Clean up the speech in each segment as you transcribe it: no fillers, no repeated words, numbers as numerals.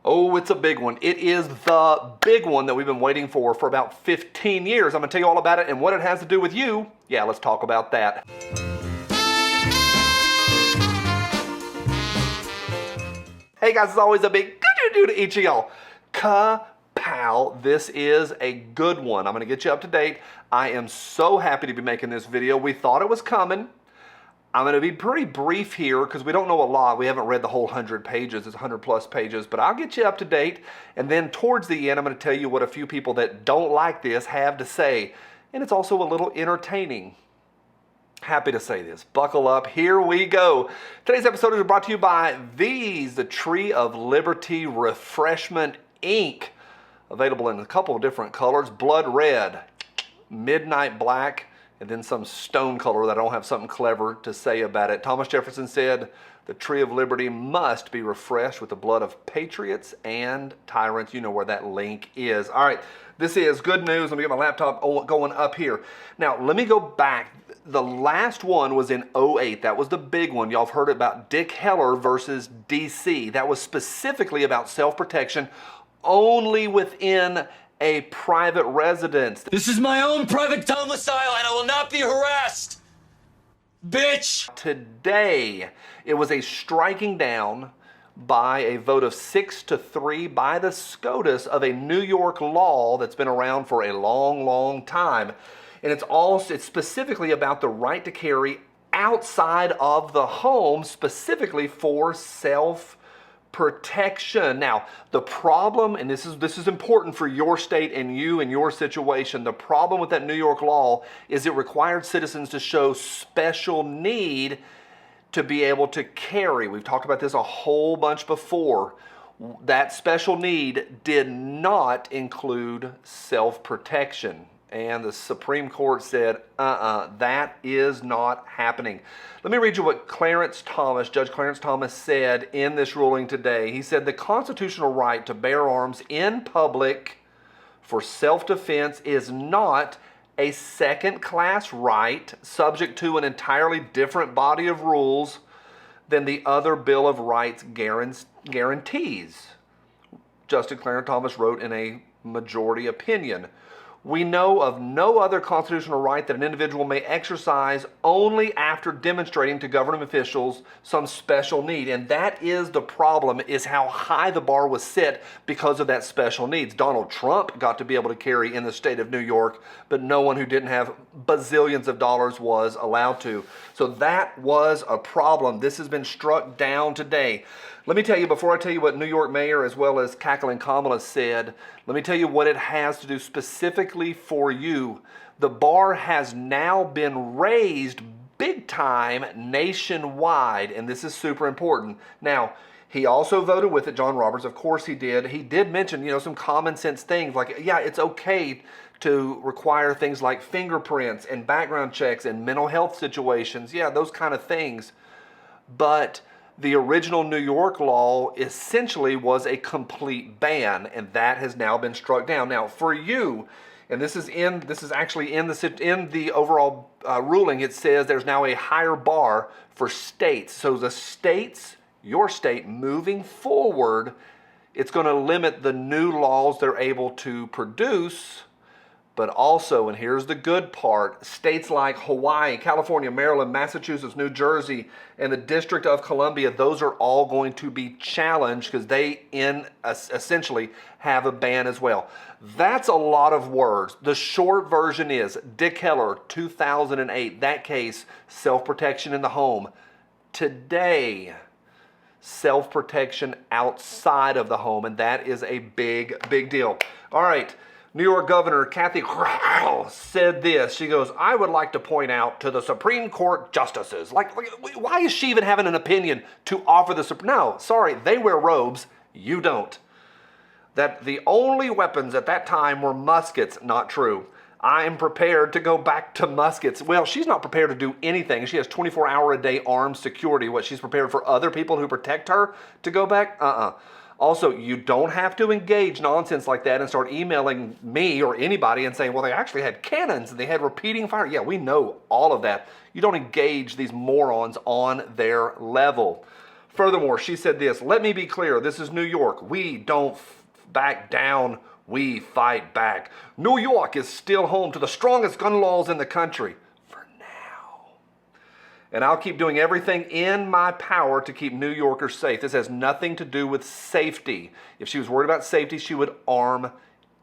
Oh, it's a big one. It is the big one that we've been waiting for about 15 years. I'm going to tell you all about it and what it has to do with you. Yeah, let's talk about that. Hey guys, it's always a big do to each of y'all. Kapow, this is a good one. I'm going to get you up to date. I am so happy to be making this video. We thought it was coming. I'm going to be pretty brief here because we don't know a lot. We haven't read the whole 100 pages. It's 100 plus pages, but I'll get you up to date. And then towards the end, I'm going to tell you what a few people that don't like this have to say. And it's also a little entertaining. Happy to say this. Buckle up. Here we go. Today's episode is brought to you by the Tree of Liberty Refreshment Ink. Available in a couple of different colors. Blood red, midnight black, and then some stone color that I don't have something clever to say about it. Thomas Jefferson said, the Tree of Liberty must be refreshed with the blood of patriots and tyrants. You know where that link is. All right, this is good news. Let me get my laptop going up here. Now, let me go back. The last one was in 08. That was the big one. Y'all have heard about Dick Heller versus DC. That was specifically about self-protection only within a private residence. This is my own private domicile and I will not be harassed, bitch! Today, it was a striking down by a vote of 6-3 by the Scotus of a New York law that's been around for a long, long time. And it's specifically about the right to carry outside of the home, specifically for self-protection. Now, the problem, and this is important for your state and you and your situation, the problem with that New York law is it required citizens to show special need to be able to carry. We've talked about this a whole bunch before. That special need did not include self-protection. And the Supreme Court said, that is not happening. Let me read you what Judge Clarence Thomas said in this ruling today. He said, the constitutional right to bear arms in public for self-defense is not a second-class right subject to an entirely different body of rules than the other Bill of Rights guarantees. Justice Clarence Thomas wrote in a majority opinion. We know of no other constitutional right that an individual may exercise only after demonstrating to government officials some special need. And that is the problem, is how high the bar was set because of that special needs. Donald Trump got to be able to carry in the state of New York, but no one who didn't have bazillions of dollars was allowed to. So that was a problem. This has been struck down today. Let me tell you, before I tell you what New York Mayor as well as Cackling Kamala said, let me tell you what it has to do specifically for you. The bar has now been raised big time nationwide, and this is super important. Now, he also voted with it, John Roberts, of course he did. He did mention, some common sense things like, yeah, it's okay to require things like fingerprints and background checks and mental health situations. Yeah, those kind of things. But the original New York law essentially was a complete ban, and that has now been struck down. Now, for you, and this is actually in the overall ruling, it says there's now a higher bar for states. So the states, your state, moving forward, it's going to limit the new laws they're able to produce. But also, and here's the good part, states like Hawaii, California, Maryland, Massachusetts, New Jersey, and the District of Columbia, those are all going to be challenged because they essentially have a ban as well. That's a lot of words. The short version is Dick Heller, 2008, that case, self-protection in the home. Today, self-protection outside of the home, and that is a big, big deal. All right. New York Governor Kathy said this. She goes, I would like to point out to the Supreme Court justices, why is she even having an opinion to offer the Supreme? No, sorry, they wear robes, you don't. That the only weapons at that time were muskets, not true. I am prepared to go back to muskets. Well, she's not prepared to do anything. She has 24-hour-a-day armed security. What, she's prepared for other people who protect her to go back? Also, you don't have to engage nonsense like that and start emailing me or anybody and saying, well, they actually had cannons and they had repeating fire. Yeah, we know all of that. You don't engage these morons on their level. Furthermore, she said this, let me be clear, this is New York. We don't back down, we fight back. New York is still home to the strongest gun laws in the country. For now. And I'll keep doing everything in my power to keep New Yorkers safe. This has nothing to do with safety. If she was worried about safety, she would arm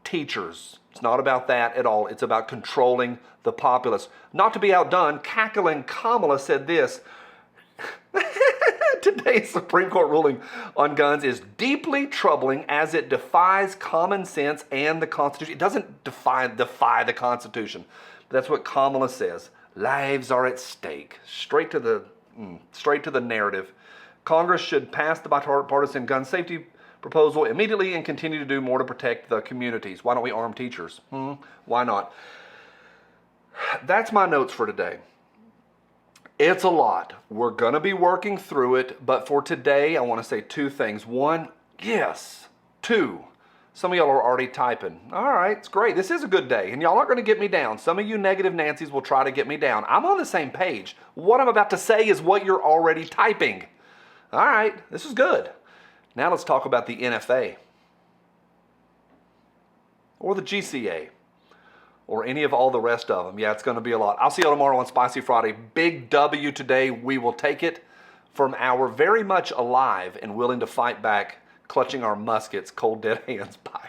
teachers. It's not about that at all. It's about controlling the populace. Not to be outdone, cackling Kamala said this, today's Supreme Court ruling on guns is deeply troubling as it defies common sense and the Constitution. It doesn't defy the Constitution. But that's what Kamala says. Lives are at stake. Straight to the narrative. Congress should pass the bipartisan gun safety proposal immediately and continue to do more to protect the communities. Why don't we arm teachers? Why not? That's my notes for today. It's a lot. We're going to be working through it, but for today, I want to say two things. One, yes. Two, some of y'all are already typing. All right, it's great. This is a good day, and y'all aren't going to get me down. Some of you negative Nancys will try to get me down. I'm on the same page. What I'm about to say is what you're already typing. All right, this is good. Now let's talk about the NFA or the GCA. Or any of all the rest of them. Yeah, it's going to be a lot. I'll see you tomorrow on Spicy Friday. Big W today. We will take it from our very much alive and willing to fight back, clutching our muskets, cold dead hands. Bye.